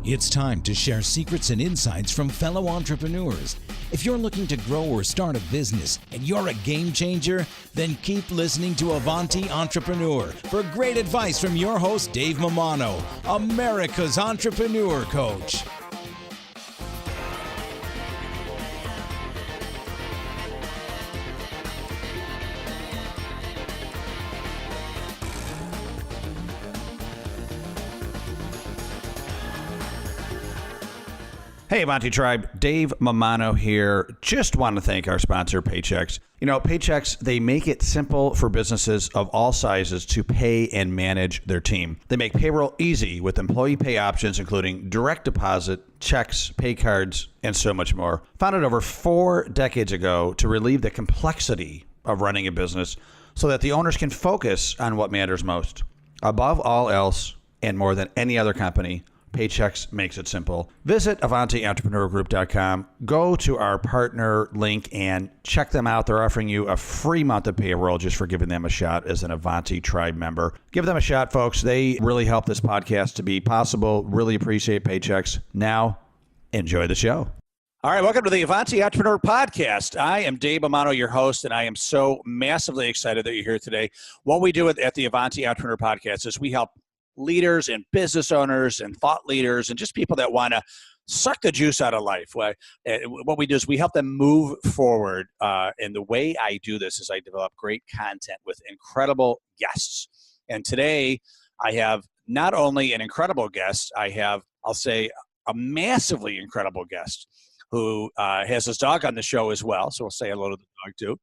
It's time to share secrets and insights from fellow entrepreneurs. If you're looking to grow or start a business and you're a game changer, then keep listening to Avanti Entrepreneur for great advice from your host, Dave Mammano, America's entrepreneur coach. Hey, Avanti Tribe, Dave Mammano here. Just want to thank our sponsor, Paychex. You know, Paychex, they make it simple for businesses of all sizes to pay and manage their team. They make payroll easy with employee pay options, including direct deposit, checks, pay cards, and so much more. Founded over 4 decades ago to relieve the complexity of running a business so that the owners can focus on what matters most. Above all else, and more than any other company, Paychex makes it simple. Visit AvantiEntrepreneurGroup.com. Go to our partner link and check them out. They're offering you a free month of payroll just for giving them a shot as an Avanti Tribe member. Give them a shot, folks. They really help this podcast to be possible. Really appreciate Paychex. Now, enjoy the show. All right, welcome to the Avanti Entrepreneur Podcast. I am Dave Mammano, your host, and I am so massively excited that you're here today. What we do at the Avanti Entrepreneur Podcast is we help leaders and business owners and thought leaders and just people that want to suck the juice out of life. What we do is we help them move forward. And the way I do this is I develop great content with incredible guests. And today I have not only an incredible guest, I have, I'll say, a massively incredible guest who has his dog on the show as well. So we'll say hello to the dog too.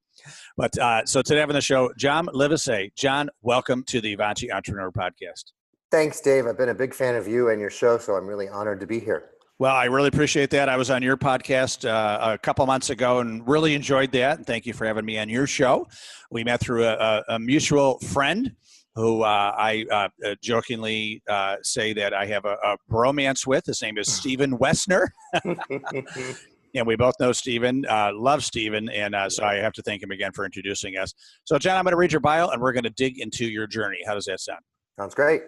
But so today I have on the show, John Livesay. John, welcome to the Avanti Entrepreneur Podcast. Thanks, Dave. I've been a big fan of you and your show, so I'm really honored to be here. Well, I really appreciate that. I was on your podcast a couple months ago and really enjoyed that. And thank you for having me on your show. We met through a mutual friend who I jokingly say that I have a bromance with. His name is Stephen Wessner. And we both know Stephen, love Stephen, and so I have to thank him again for introducing us. So, John, I'm going to read your bio, and we're going to dig into your journey. How does that sound? Sounds great.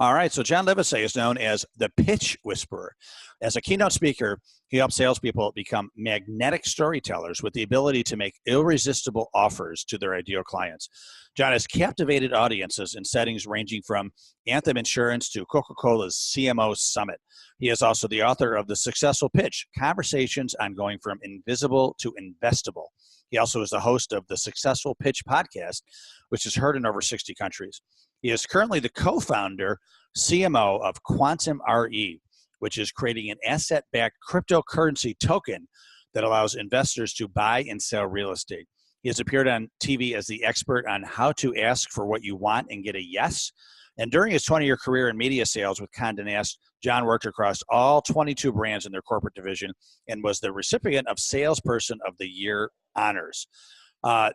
All right, so John Livesay is known as the Pitch Whisperer. As a keynote speaker, he helps salespeople become magnetic storytellers with the ability to make irresistible offers to their ideal clients. John has captivated audiences in settings ranging from Anthem Insurance to Coca-Cola's CMO Summit. He is also the author of The Successful Pitch, Conversations on Going from Invisible to Investable. He also is the host of the Successful Pitch podcast, which is heard in over 60 countries. He is currently the co-founder, CMO of QuantmRE, which is creating an asset-backed cryptocurrency token that allows investors to buy and sell real estate. He has appeared on TV as the expert on how to ask for what you want and get a yes. And during his 20-year career in media sales with Conde Nast, John worked across all 22 brands in their corporate division and was the recipient of Salesperson of the Year honors.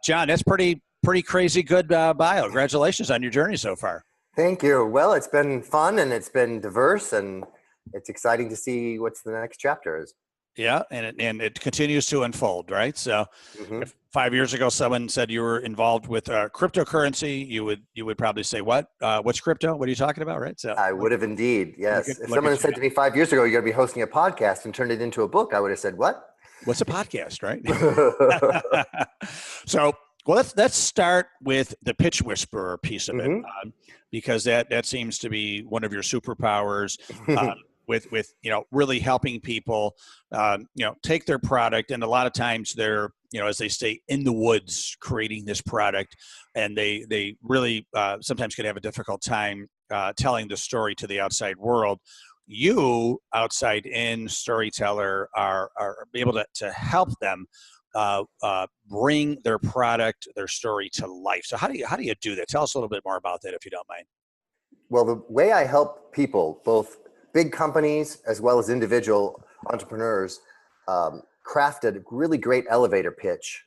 John, that's pretty crazy good bio. Congratulations on your journey so far. Thank you. Well, it's been fun and it's been diverse and it's exciting to see what's the next chapter is. Yeah, and it continues to unfold, right? So if 5 years ago someone said you were involved with cryptocurrency, you would probably say, what? What's crypto? What are you talking about, right? So I would have indeed, yes. If someone said to me 5 years ago, you're going to be hosting a podcast and turned it into a book, I would have said, what? What's a podcast, right? So, well, let's start with the Pitch Whisperer piece of it, because that seems to be one of your superpowers. With really helping people take their product, and a lot of times they're as they stay in the woods creating this product, and they really sometimes could have a difficult time telling the story to the outside world. You, outside in storyteller, are able to help them bring their product, their story to life. So how do you do that? Tell us a little bit more about that, if you don't mind. Well, the way I help people, both big companies as well as individual entrepreneurs, craft a really great elevator pitch,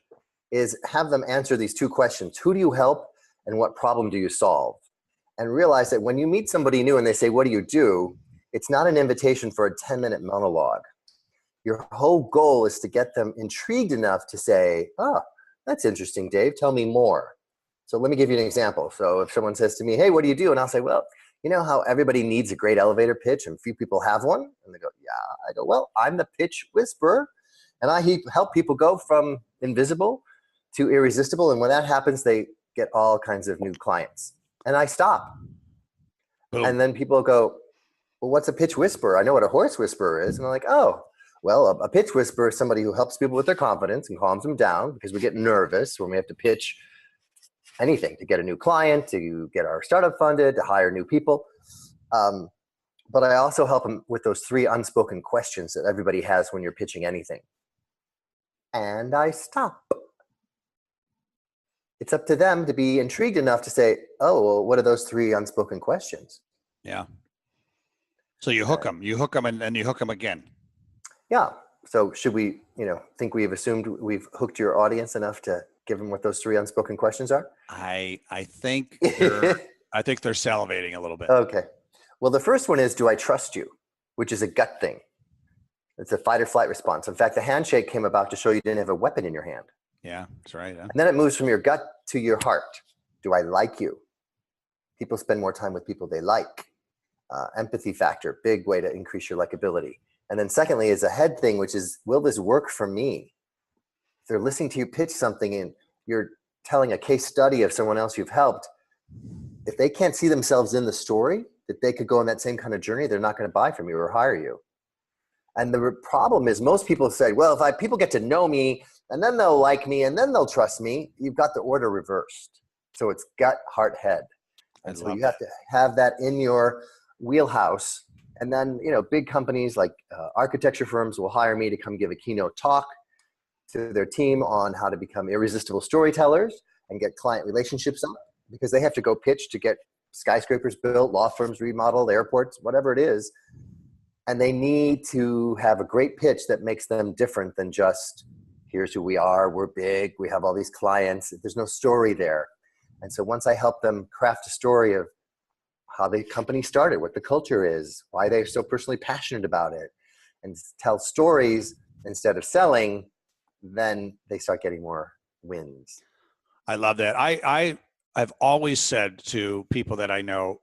is have them answer these 2 questions. Who do you help and what problem do you solve? And realize that when you meet somebody new and they say, what do you do? It's not an invitation for a 10-minute monologue. Your whole goal is to get them intrigued enough to say, oh, that's interesting, Dave. Tell me more. So let me give you an example. So if someone says to me, hey, what do you do? And I'll say, well, you know how everybody needs a great elevator pitch and few people have one? And they go, yeah. I go, well, I'm the pitch whisperer. And I help people go from invisible to irresistible. And when that happens, they get all kinds of new clients. And I stop. Boom. And then people go, well, what's a pitch whisperer? I know what a horse whisperer is. And I'm like, oh, well, a pitch whisperer is somebody who helps people with their confidence and calms them down, because we get nervous when we have to pitch anything, to get a new client, to get our startup funded, to hire new people. But I also help them with those 3 unspoken questions that everybody has when you're pitching anything. And I stop. It's up to them to be intrigued enough to say, oh, well, what are those 3 unspoken questions? Yeah. So you hook them, and then you hook them again. Yeah. So should we, think we've assumed we've hooked your audience enough to give them what those 3 unspoken questions are? I think they're salivating a little bit. Okay. Well, the first one is, do I trust you? Which is a gut thing. It's a fight or flight response. In fact, the handshake came about to show you didn't have a weapon in your hand. Yeah, that's right. Yeah. And then it moves from your gut to your heart. Do I like you? People spend more time with people they like. Empathy factor, big way to increase your likability. And then secondly is a head thing, which is, will this work for me? If they're listening to you pitch something and you're telling a case study of someone else you've helped, if they can't see themselves in the story, that they could go on that same kind of journey, they're not going to buy from you or hire you. And the problem is, most people say, well, if people get to know me and then they'll like me and then they'll trust me, you've got the order reversed. So it's gut, heart, head. And so you have to have that in your wheelhouse. And then, big companies like architecture firms will hire me to come give a keynote talk to their team on how to become irresistible storytellers and get client relationships up, because they have to go pitch to get skyscrapers built, law firms remodeled, airports, whatever it is. And they need to have a great pitch that makes them different than just, here's who we are, we're big, we have all these clients. There's no story there. And so once I help them craft a story of how the company started, what the culture is, why they're so personally passionate about it, and tell stories instead of selling, then they start getting more wins. I love that. I've always said to people that I know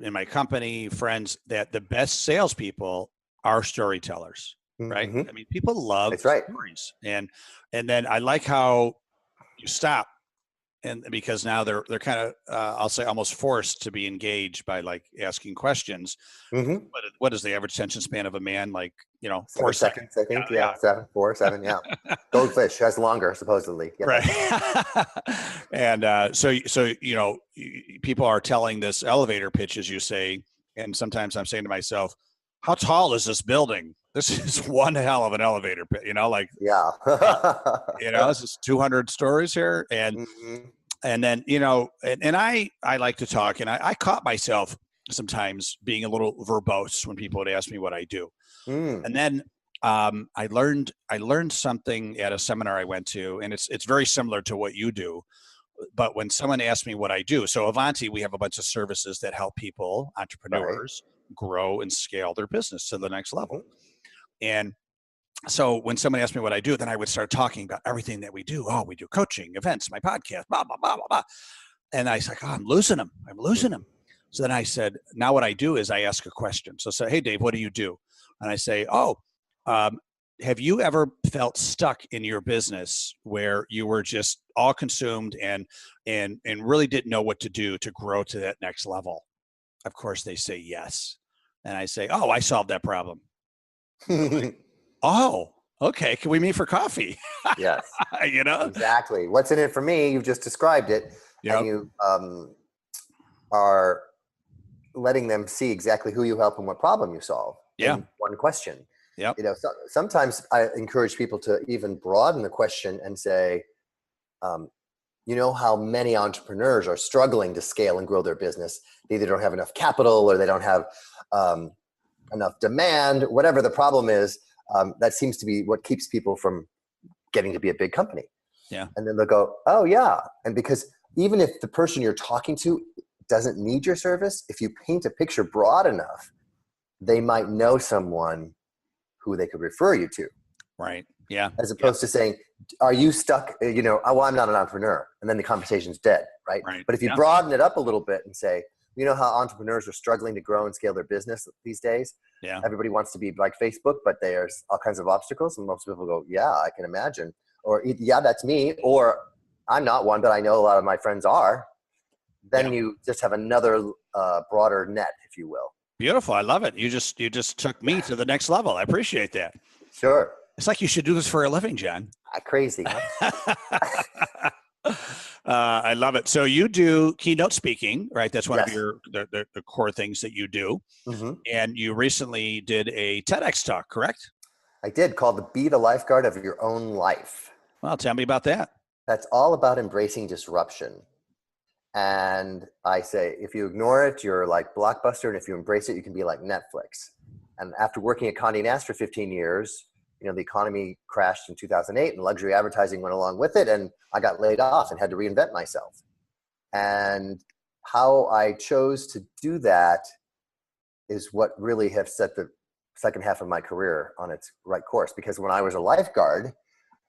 in my company, friends, that the best salespeople are storytellers, right? Mm-hmm. I mean, people love stories. And then I like how you stop, and because now they're kind of I'll say almost forced to be engaged by like asking questions. Mm-hmm. What is the average attention span of a man? Like 4 seconds, I think. Yeah. 7. Yeah. Goldfish has longer, supposedly. Yeah. Right. And so people are telling this elevator pitch, as you say, and sometimes I'm saying to myself, how tall is this building? This is one hell of an elevator pitch, Yeah. This is 200 stories here. And Mm-hmm. and then, and I like to talk, and I caught myself sometimes being a little verbose when people would ask me what I do. And then I learned something at a seminar I went to, and it's very similar to what you do. But when someone asked me what I do, so Avanti, we have a bunch of services that help people, entrepreneurs, grow and scale their business to the next level. And so when someone asked me what I do, then I would start talking about everything that we do. Oh, we do coaching, events, my podcast, blah, blah, blah, blah, blah. And I was like, I'm losing them. So then I said, now what I do is I ask a question. So I say, hey, Dave, what do you do? And I say, have you ever felt stuck in your business where you were just all consumed and really didn't know what to do to grow to that next level? Of course, they say yes. And I say, I solved that problem. Oh, okay. Can we meet for coffee? Yes. Exactly. What's in it for me? You've just described it. Yep. And you are letting them see exactly who you help and what problem you solve. Yeah. In one question. Yep. Sometimes I encourage people to even broaden the question and say, how many entrepreneurs are struggling to scale and grow their business? They either don't have enough capital or they don't have enough demand, whatever the problem is. That seems to be what keeps people from getting to be a big company. Yeah. And then they'll go, oh yeah. And because even if the person you're talking to doesn't need your service, if you paint a picture broad enough, they might know someone who they could refer you to. Right. Yeah. As opposed to saying, are you stuck? I'm not an entrepreneur. And then the conversation's dead. Right. Right. But if you broaden it up a little bit and say, You know how entrepreneurs are struggling to grow and scale their business these days? Yeah. Everybody wants to be like Facebook, but there's all kinds of obstacles. And most people go, yeah, I can imagine. Or, yeah, that's me. Or I'm not one, but I know a lot of my friends are. Then you just have another broader net, if you will. Beautiful. I love it. You just took me to the next level. I appreciate that. Sure. It's like you should do this for a living, John. Crazy, huh? I love it. So you do keynote speaking, right? That's one Yes. of your the core things that you do. Mm-hmm. And you recently did a TEDx talk, correct? I did, called the Be the Lifeguard of Your Own Life. Well, tell me about that. That's all about embracing disruption. And I say, if you ignore it, you're like Blockbuster. And if you embrace it, you can be like Netflix. And after working at Conde Nast for 15 years, the economy crashed in 2008 and luxury advertising went along with it. And I got laid off and had to reinvent myself. And how I chose to do that is what really has set the second half of my career on its right course. Because when I was a lifeguard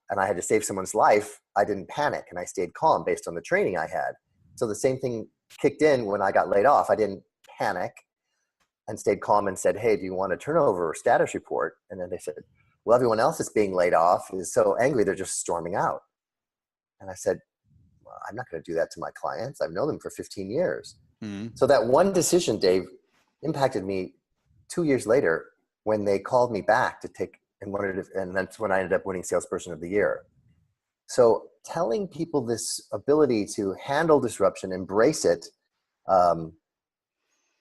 and I had to save someone's life, I didn't panic and I stayed calm based on the training I had. So the same thing kicked in when I got laid off. I didn't panic and stayed calm and said, hey, do you want a turnover or status report? And then they said, well, everyone else that's being laid off is so angry, they're just storming out. And I said, well, I'm not going to do that to my clients. I've known them for 15 years. Mm-hmm. So that one decision, Dave, impacted me 2 years later when they called me back to take and that's when I ended up winning Salesperson of the Year. So telling people this ability to handle disruption, embrace it,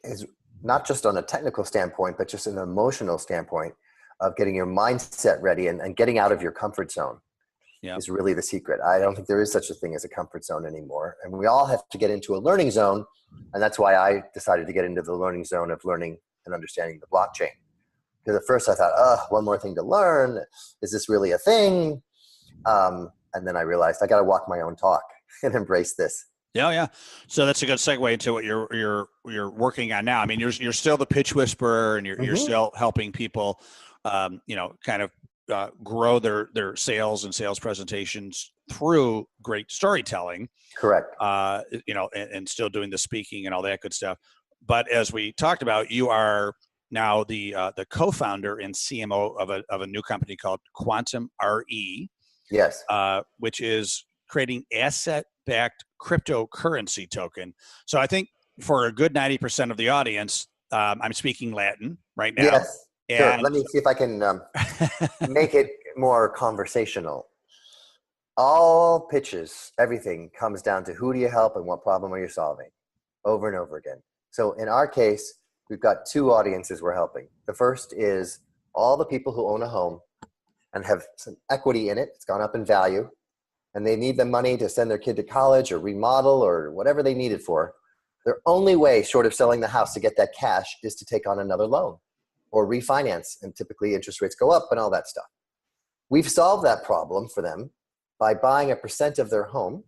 is not just on a technical standpoint, but just an emotional standpoint of getting your mindset ready and getting out of your comfort zone is really the secret. I don't think there is such a thing as a comfort zone anymore. And we all have to get into a learning zone. And that's why I decided to get into the learning zone of learning and understanding the blockchain. Because at first I thought, one more thing to learn. Is this really a thing? And then I realized I got to walk my own talk and embrace this. Yeah. So that's a good segue into what you're working on now. I mean, you're still the pitch whisperer, and you're still helping people, kind of grow their sales and sales presentations through great storytelling. Correct. And still doing the speaking and all that good stuff. But as we talked about, you are now the co-founder and CMO of a new company called QuantmRE. Yes. Which is creating asset-backed cryptocurrency token. So I think for a good 90% of the audience, I'm speaking Latin right now. Yes. Sure. Let me see if I can make it more conversational. All pitches, everything comes down to who do you help and what problem are you solving, over and over again. So in our case, we've got two audiences we're helping. The first is all the people who own a home and have some equity in it. It's gone up in value, and they need the money to send their kid to college or remodel or whatever they need it for. Their only way short of selling the house to get that cash is to take on another loan or refinance, and typically interest rates go up and all that stuff. We've solved that problem for them by buying a % of their home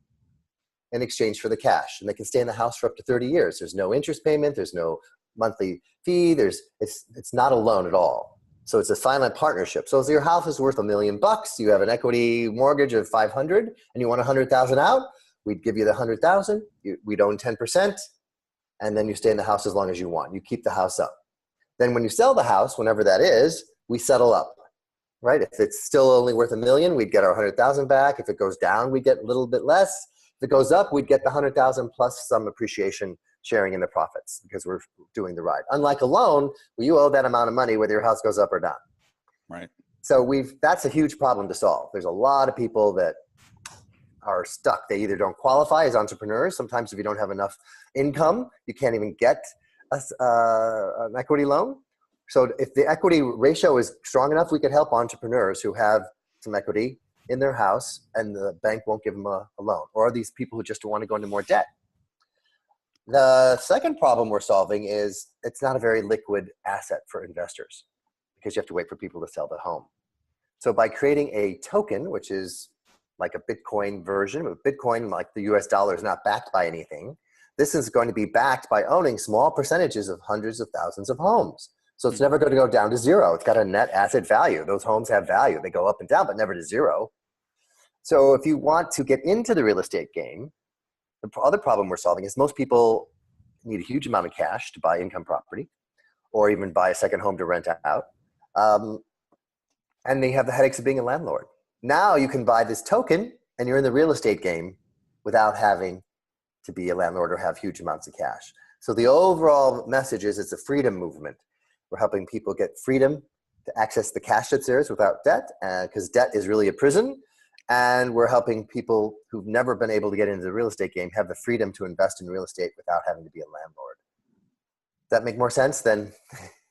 in exchange for the cash, and they can stay in the house for up to 30 years. There's no interest payment, there's no monthly fee, it's not a loan at all. So it's a silent partnership. So if your house is worth $1 million, you have an equity mortgage of 500 and you want 100,000 out, we'd give you the 100,000, we'd own 10%, and then you stay in the house as long as you want. You keep the house up. Then when you sell the house, whenever that is, we settle up, right? If it's still only worth $1 million, we'd get our 100,000 back. If it goes down, we'd get a little bit less. If it goes up, we'd get the 100,000 plus some appreciation sharing in the profits because we're doing the ride. Unlike a loan, where you owe that amount of money whether your house goes up or down. Right. So that's a huge problem to solve. There's a lot of people that are stuck. They either don't qualify as entrepreneurs. Sometimes if you don't have enough income, you can't even get an equity loan. So if the equity ratio is strong enough, we could help entrepreneurs who have some equity in their house and the bank won't give them a loan, or these people who just want to go into more debt. The second problem we're solving is it's not a very liquid asset for investors because you have to wait for people to sell the home. So by creating a token, which is like a Bitcoin version of Bitcoin, like the US dollar is not backed by anything, this is going to be backed by owning small percentages of hundreds of thousands of homes. So it's never going to go down to zero. It's got a net asset value. Those homes have value. They go up and down, but never to zero. So if you want to get into the real estate game, the other problem we're solving is most people need a huge amount of cash to buy income property or even buy a second home to rent out. And they have the headaches of being a landlord. Now you can buy this token and you're in the real estate game without having to be a landlord or have huge amounts of cash. So the overall message is it's a freedom movement. We're helping people get freedom to access the cash that's theirs without debt, because debt is really a prison. And we're helping people who've never been able to get into the real estate game have the freedom to invest in real estate without having to be a landlord. Does that make more sense than?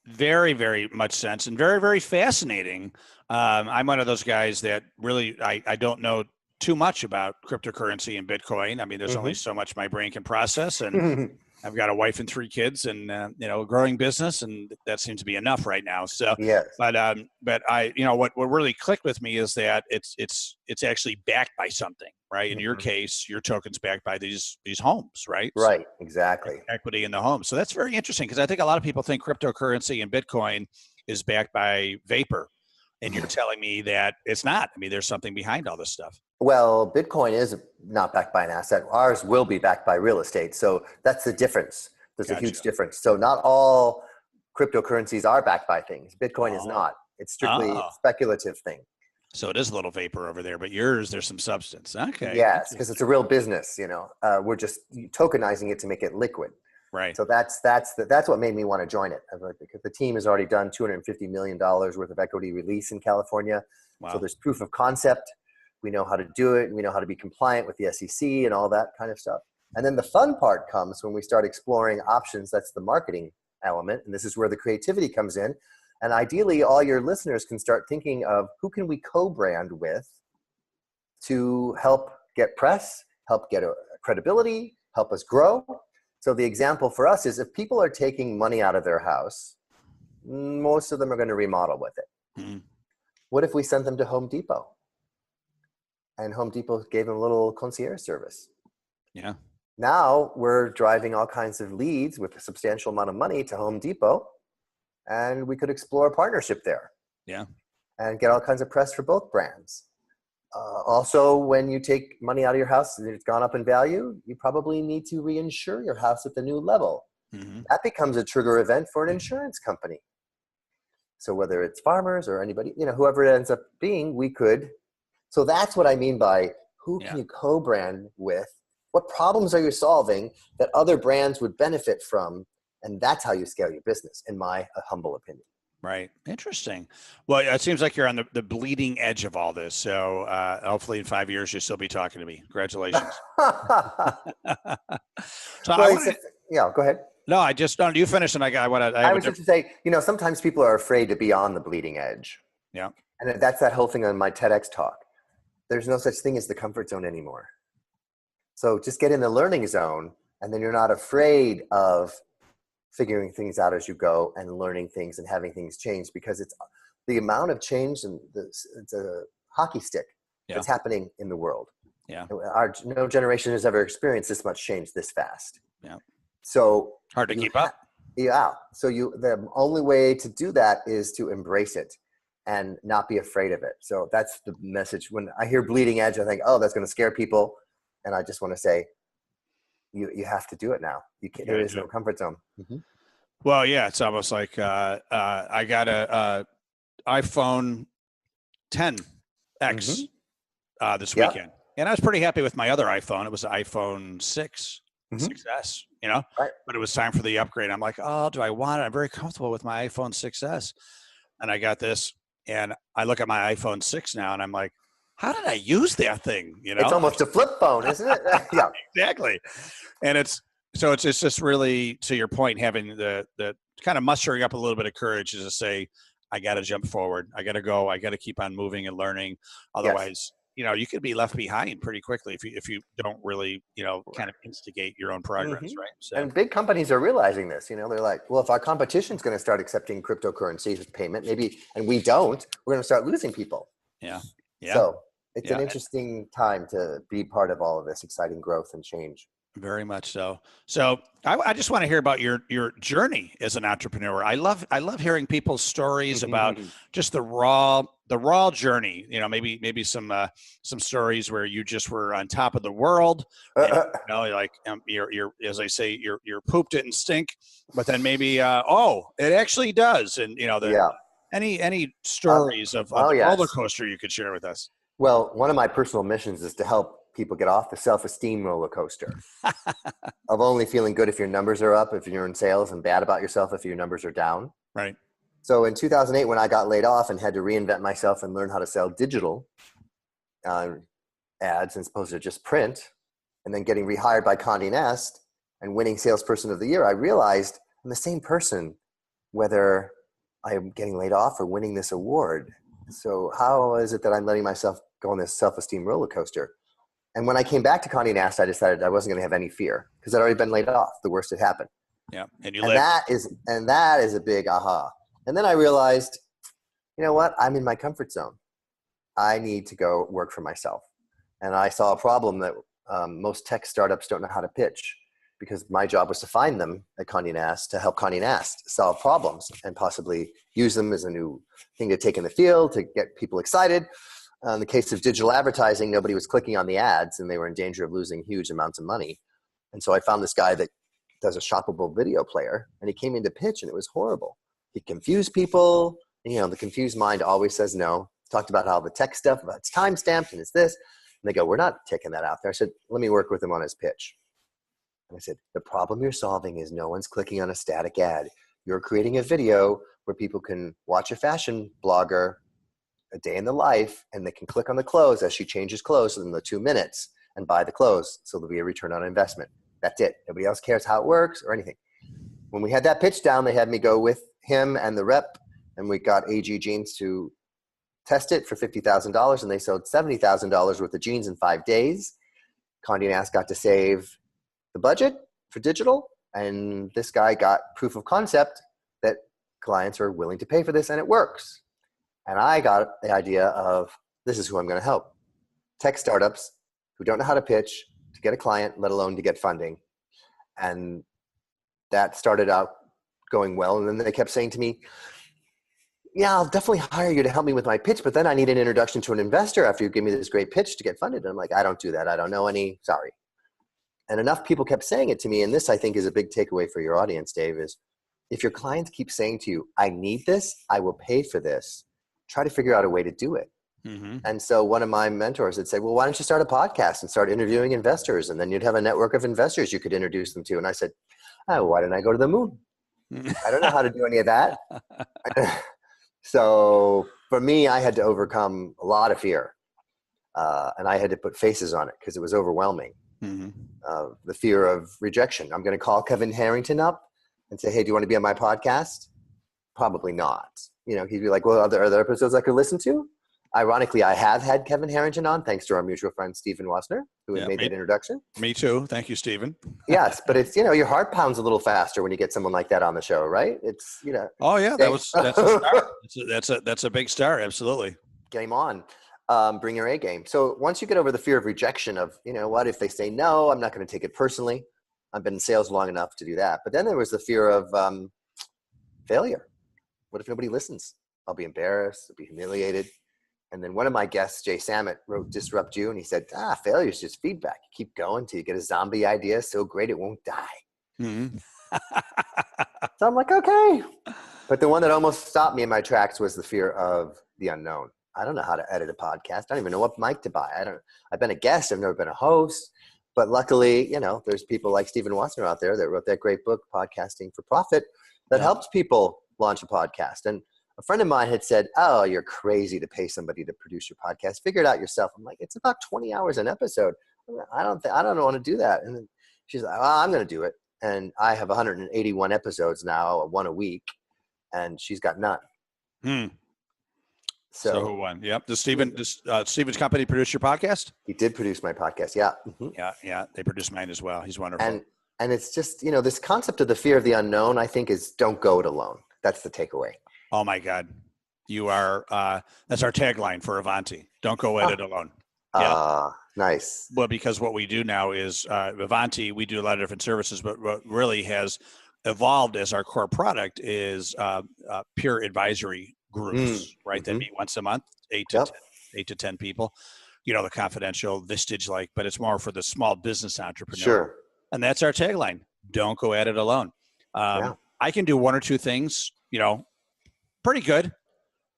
Very, very much sense, and very, very fascinating. I'm one of those guys that really, I don't know too much about cryptocurrency and Bitcoin. I mean, there's only so much my brain can process, and I've got a wife and 3 kids, and a growing business, and that seems to be enough right now. So, yes. But I, what really clicked with me is that it's actually backed by something, right? In your case, your token's backed by these homes, right? Right, exactly. Equity in the home. So that's very interesting, because I think a lot of people think cryptocurrency and Bitcoin is backed by vapor, and you're telling me that it's not. I mean, there's something behind all this stuff. Well, Bitcoin is not backed by an asset. Ours will be backed by real estate. So that's the difference. There's a huge difference. So not all cryptocurrencies are backed by things. Bitcoin is not. It's strictly a speculative thing. So it is a little vapor over there, but yours, there's some substance. Okay. Yes, because it's a real business. We're just tokenizing it to make it liquid. Right. So that's what made me want to join it. Because the team has already done $250 million worth of equity release in California. Wow. So there's proof of concept. We know how to do it. We know how to be compliant with the SEC and all that kind of stuff. And then the fun part comes when we start exploring options. That's the marketing element. And this is where the creativity comes in. And ideally, all your listeners can start thinking of who can we co-brand with to help get press, help get credibility, help us grow. So the example for us is if people are taking money out of their house, most of them are going to remodel with it. Mm-hmm. What if we sent them to Home Depot? And Home Depot gave them a little concierge service. Yeah. Now we're driving all kinds of leads with a substantial amount of money to Home Depot, and we could explore a partnership there. Yeah. And get all kinds of press for both brands. Also, when you take money out of your house and it's gone up in value, you probably need to reinsure your house at the new level. Mm-hmm. That becomes a trigger event for an insurance company. So whether it's farmers or anybody, whoever it ends up being, we could. So that's what I mean by who can you co-brand with? What problems are you solving that other brands would benefit from? And that's how you scale your business, in my humble opinion. Right. Interesting. Well, it seems like you're on the bleeding edge of all this. So hopefully in 5 years, you'll still be talking to me. Congratulations. Go ahead. No, I just don't. You finish, and I was just to say, sometimes people are afraid to be on the bleeding edge. Yeah. And that's that whole thing on my TEDx talk. There's no such thing as the comfort zone anymore. So just get in the learning zone, and then you're not afraid of figuring things out as you go and learning things and having things change, because it's the amount of change, and it's a hockey stick that's happening in the world. Yeah. No generation has ever experienced this much change this fast. Yeah. So hard to keep up. Yeah. So the only way to do that is to embrace it and not be afraid of it. So that's the message. When I hear bleeding edge, I think, oh, that's going to scare people. And I just want to say, you have to do it now. There is no comfort zone. Mm-hmm. Well, yeah, it's almost like I got a iPhone 10X this weekend, and I was pretty happy with my other iPhone. It was an iPhone 6, 6S, right. But it was time for the upgrade. I'm like, oh, do I want it? I'm very comfortable with my iPhone 6S, and I got this, and I look at my iPhone 6 now, and I'm like, how did I use that thing? It's almost a flip phone, isn't it? Yeah, exactly. And it's just really, to your point, having the kind of mustering up a little bit of courage is to say, I got to jump forward. I got to go. I got to keep on moving and learning. Otherwise, you could be left behind pretty quickly if you don't really, kind of instigate your own progress, right? So. And big companies are realizing this. They're like, well, if our competition is going to start accepting cryptocurrencies as payment, maybe, and we don't, we're going to start losing people. Yeah. So it's an interesting time to be part of all of this exciting growth and change. Very much so. So I just want to hear about your journey as an entrepreneur. I love hearing people's stories about just the raw the raw journey, maybe some stories where you just were on top of the world, you're as I say, your poop didn't stink, but then maybe, it actually does. And, any stories of the roller coaster you could share with us? Well, one of my personal missions is to help people get off the self-esteem roller coaster of only feeling good if your numbers are up, if you're in sales, and bad about yourself if your numbers are down. Right. So in 2008, when I got laid off and had to reinvent myself and learn how to sell digital ads as opposed to just print, and then getting rehired by Conde Nast and winning Salesperson of the Year, I realized I'm the same person, whether I'm getting laid off or winning this award. So how is it that I'm letting myself go on this self-esteem roller coaster? And when I came back to Conde Nast, I decided I wasn't going to have any fear because I'd already been laid off. The worst had happened. Yeah, and that is a big aha. And then I realized, you know what? I'm in my comfort zone. I need to go work for myself. And I saw a problem that most tech startups don't know how to pitch, because my job was to find them at Conde Nast to help Conde Nast solve problems and possibly use them as a new thing to take in the field to get people excited. In the case of digital advertising, nobody was clicking on the ads and they were in danger of losing huge amounts of money. And so I found this guy that does a shoppable video player, and he came in to pitch, and it was horrible. He confused people. The confused mind always says no. Talked about how the tech stuff, about it's time stamped and it's this. And they go, we're not taking that out there. I said, let me work with him on his pitch. And I said, the problem you're solving is no one's clicking on a static ad. You're creating a video where people can watch a fashion blogger, a day in the life, and they can click on the clothes as she changes clothes within the 2 minutes and buy the clothes. So there'll be a return on investment. That's it. Nobody else cares how it works or anything. When we had that pitch down, they had me go with him and the rep, and we got AG Jeans to test it for $50,000, and they sold $70,000 worth of jeans in 5 days. Conde Nast got to save the budget for digital, and this guy got proof of concept that clients are willing to pay for this, and it works. And I got the idea of, this is who I'm going to help. Tech startups who don't know how to pitch to get a client, let alone to get funding. And that started out going well. And then they kept saying to me, yeah, I'll definitely hire you to help me with my pitch, but then I need an introduction to an investor after you give me this great pitch to get funded. And I'm like, I don't do that. I don't know any, sorry. And enough people kept saying it to me. And this, I think, is a big takeaway for your audience, Dave, is if your clients keep saying to you, I need this, I will pay for this, try to figure out a way to do it. Mm-hmm. And so one of my mentors would say, well, why don't you start a podcast and start interviewing investors? And then you'd have a network of investors you could introduce them to. And I said, oh, why didn't I go to the moon? I don't know how to do any of that. So for me, I had to overcome a lot of fear. And I had to put faces on it because it was overwhelming. Mm-hmm. The fear of rejection. I'm going to call Kevin Harrington up and say, hey, do you want to be on my podcast? Probably not. He'd be like, well, are there other episodes I could listen to? Ironically, I have had Kevin Harrington on, thanks to our mutual friend, Stephen Wassner, who had made that introduction. Me too. Thank you, Stephen. Yes, but it's, your heart pounds a little faster when you get someone like that on the show, right? It's, Oh yeah, that's a start. That's a big start. Absolutely. Game on. Bring your A game. So once you get over the fear of rejection of, what, if they say no, I'm not going to take it personally. I've been in sales long enough to do that. But then there was the fear of failure. What if nobody listens? I'll be embarrassed. I'll be humiliated. And then one of my guests, Jay Sammet, wrote Disrupt You, and he said, failure is just feedback. You keep going till you get a zombie idea so great it won't die. Mm-hmm. So I'm like, okay. But the one that almost stopped me in my tracks was the fear of the unknown. I don't know how to edit a podcast. I don't even know what mic to buy. I've been a guest. I've never been a host. But luckily, there's people like Stephen Wassner out there that wrote that great book, Podcasting for Profit, that helps people launch a podcast. And a friend of mine had said, oh, you're crazy to pay somebody to produce your podcast. Figure it out yourself. I'm like, it's about 20 hours an episode. I don't want to do that. And then she's like, I'm going to do it. And I have 181 episodes now, one a week, and she's got none. So who won? Yep. Does Stephen's company produce your podcast? He did produce my podcast. Yeah. Mm-hmm. Yeah. They produce mine as well. He's wonderful. And it's just, this concept of the fear of the unknown, I think, is don't go it alone. That's the takeaway. Oh my God. You are, that's our tagline for Avanti. Don't go at it alone. Yeah. Nice. Well, because what we do now is Avanti, we do a lot of different services, but what really has evolved as our core product is peer advisory groups, right? Mm-hmm. That meet once a month eight to Yep. 10, 8 to 10 people, the confidential Vistage but it's more for the small business entrepreneur. Sure. And that's our tagline. Don't go at it alone. Yeah. I can do one or two things, pretty good.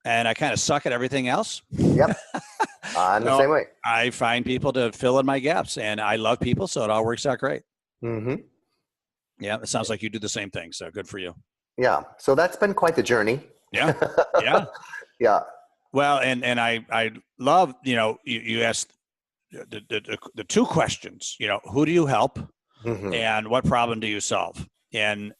And I kind of suck at everything else. Yep. I'm the same way. I find people to fill in my gaps, and I love people, so it all works out great. Mm-hmm. Yeah, it sounds like you do the same thing, so good for you. Yeah. So that's been quite the journey. Yeah. Yeah. Yeah. Well, and I love, you asked the two questions, who do you help Mm-hmm. and what problem do you solve? And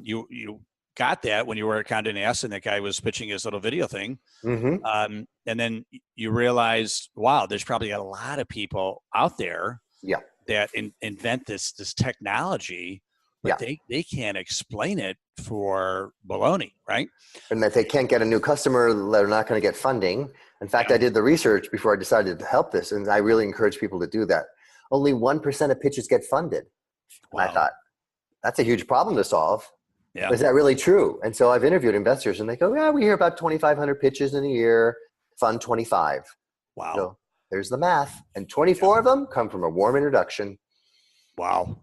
you got that when you were at Conde Nast and that guy was pitching his little video thing. Mm-hmm. And then you realize, wow, there's probably a lot of people out there Yeah. that invent this technology, but they can't explain it for baloney, right? And that they can't get a new customer, they're not going to get funding. In fact, I did the research before I decided to help this, and I really encourage people to do that. Only 1% of pitches get funded. Wow. And I thought, that's a huge problem to solve. Yeah. Is that really true? And so I've interviewed investors, and they go, yeah, we hear about 2,500 pitches in a year, fund 25. Wow. So there's the math. And 24 of them come from a warm introduction. Wow.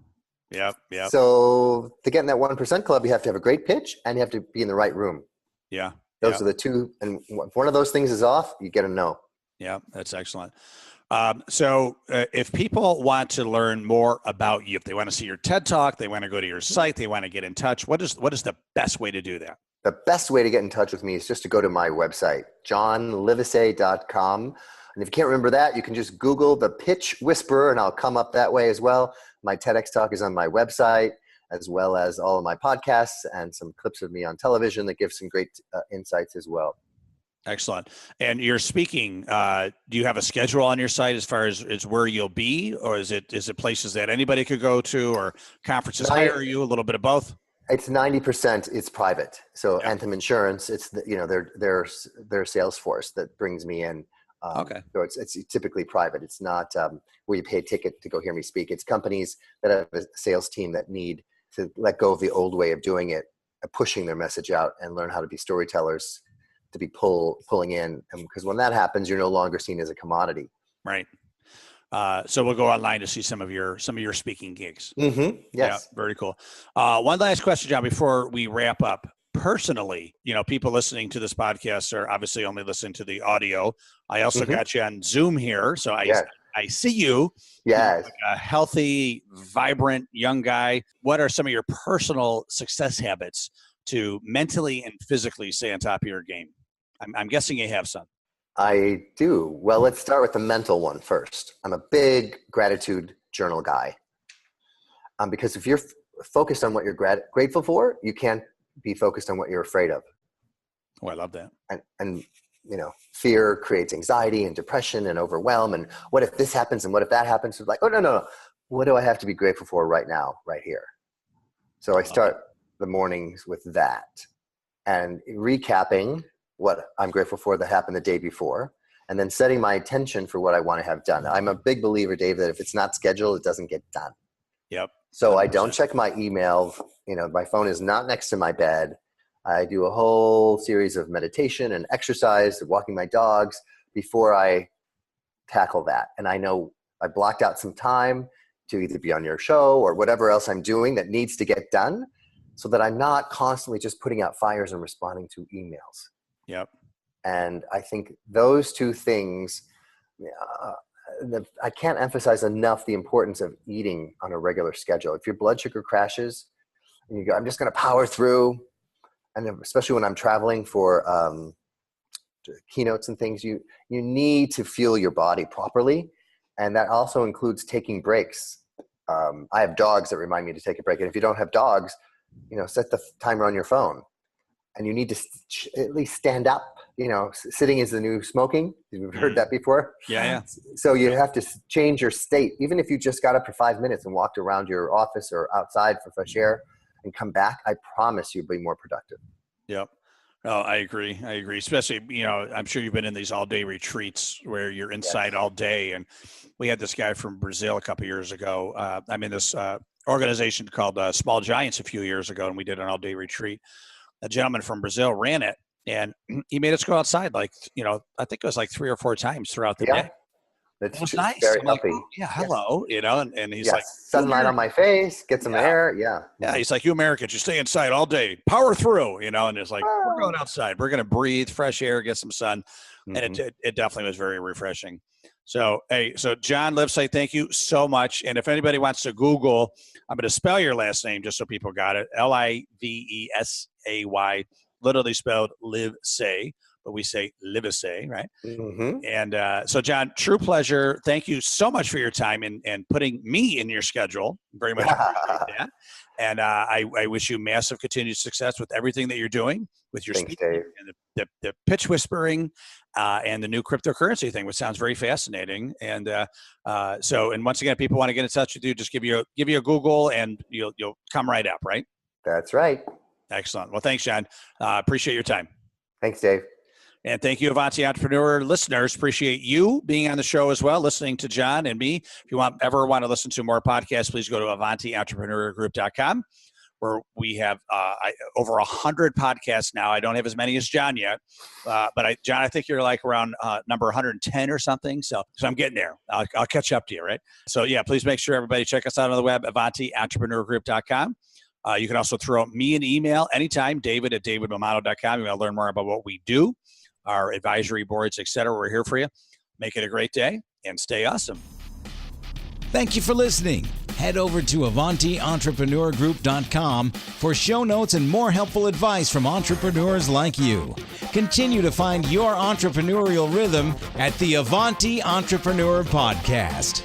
Yep. Yep. So to get in that 1% club, you have to have a great pitch and you have to be in the right room. Yeah. Those are the two. And if one of those things is off, you get a no. Yeah, that's excellent. So if people want to learn more about you, if they want to see your TED Talk, they want to go to your site, they want to get in touch, what is the best way to do that? The best way to get in touch with me is just to go to my website, johnlivesay.com. And if you can't remember that, you can just Google the Pitch Whisperer and I'll come up that way as well. My TEDx talk is on my website, as well as all of my podcasts and some clips of me on television that give some great insights as well. Excellent. And you're speaking, do you have a schedule on your site as far as where you'll be, or is it places that anybody could go to, or conferences hire you, a little bit of both? It's 90%. It's private. So Anthem Insurance, it's their sales force that brings me in. Okay. So it's typically private. It's not where you pay a ticket to go hear me speak. It's companies that have a sales team that need to let go of the old way of doing it, pushing their message out and learn how to be storytellers, to be pulling in. And because when that happens, you're no longer seen as a commodity. Right. So we'll go online to see some of your speaking gigs. Mm-hmm. Yes. Yeah, very cool. One last question, John, before we wrap up. Personally, people listening to this podcast are obviously only listening to the audio. I also got you on Zoom here, so I see you. Yes. Like a healthy, vibrant young guy. What are some of your personal success habits to mentally and physically stay on top of your game? I'm guessing you have some. I do. Well, let's start with the mental one first. I'm a big gratitude journal guy. Because if you're focused on what you're grateful for, you can't be focused on what you're afraid of. Oh, I love that. And fear creates anxiety and depression and overwhelm. And what if this happens? And what if that happens? It's like, oh, no. What do I have to be grateful for right now, right here? So I start the mornings with that and recapping what I'm grateful for that happened the day before, and then setting my intention for what I want to have done. I'm a big believer, Dave, that if it's not scheduled, it doesn't get done. Yep. So I don't check my email. My phone is not next to my bed. I do a whole series of meditation and exercise, walking my dogs before I tackle that. And I know I blocked out some time to either be on your show or whatever else I'm doing that needs to get done, so that I'm not constantly just putting out fires and responding to emails. Yep. And I think those two things, I can't emphasize enough the importance of eating on a regular schedule. If your blood sugar crashes and you go, I'm just going to power through, and especially when I'm traveling for keynotes and things, you need to fuel your body properly. And that also includes taking breaks. I have dogs that remind me to take a break. And if you don't have dogs, set the timer on your phone. And you need to at least stand up. Sitting is the new smoking. You've heard that before. Yeah. So you have to change your state. Even if you just got up for 5 minutes and walked around your office or outside for fresh air and come back, I promise you'll be more productive. Yep. Oh, I agree. Especially, I'm sure you've been in these all-day retreats where you're inside all day. And we had this guy from Brazil a couple of years ago. I'm in this organization called Small Giants a few years ago, and we did an all-day retreat. A gentleman from Brazil ran it, And he made us go outside, like, I think it was like 3 or 4 times throughout the day. That's It was nice. very I'm like, healthy. oh, yeah, hello, and he's like, sunlight on my face, get some air. Yeah, he's like, you Americans, you stay inside all day, power through, and it's like, we're going outside. We're going to breathe fresh air, get some sun. And it definitely was very refreshing. So, so John Livesay, thank you so much. And if anybody wants to Google, I'm going to spell your last name just so people got it. Livesay, literally spelled Livesay, but we say Livesay, right? And so, John, true pleasure. Thank you so much for your time and putting me in your schedule. Very much appreciate that. And I wish you massive continued success with everything that you're doing with your speaking and the pitch whispering and the new cryptocurrency thing, which sounds very fascinating. And and once again, if people want to get in touch with you, just give you a Google and you'll come right up, right? That's right. Excellent. Well, thanks, John. Appreciate your time. Thanks, Dave. And thank you, Avanti Entrepreneur listeners. Appreciate you being on the show as well, listening to John and me. If you ever want to listen to more podcasts, please go to AvantiEntrepreneurGroup.com, where we have over 100 podcasts now. I don't have as many as John yet, but John, I think you're like around number 110 or something. So I'm getting there. I'll catch up to you, right? So yeah, please make sure everybody check us out on the web, AvantiEntrepreneurGroup.com. You can also throw me an email anytime, David@davidmammano.com. You want to learn more about what we do, our advisory boards, etc. We're here for you. Make it a great day and stay awesome. Thank you for listening. Head over to AvantiEntrepreneurGroup.com for show notes and more helpful advice from entrepreneurs like you. Continue to find your entrepreneurial rhythm at the Avanti Entrepreneur Podcast.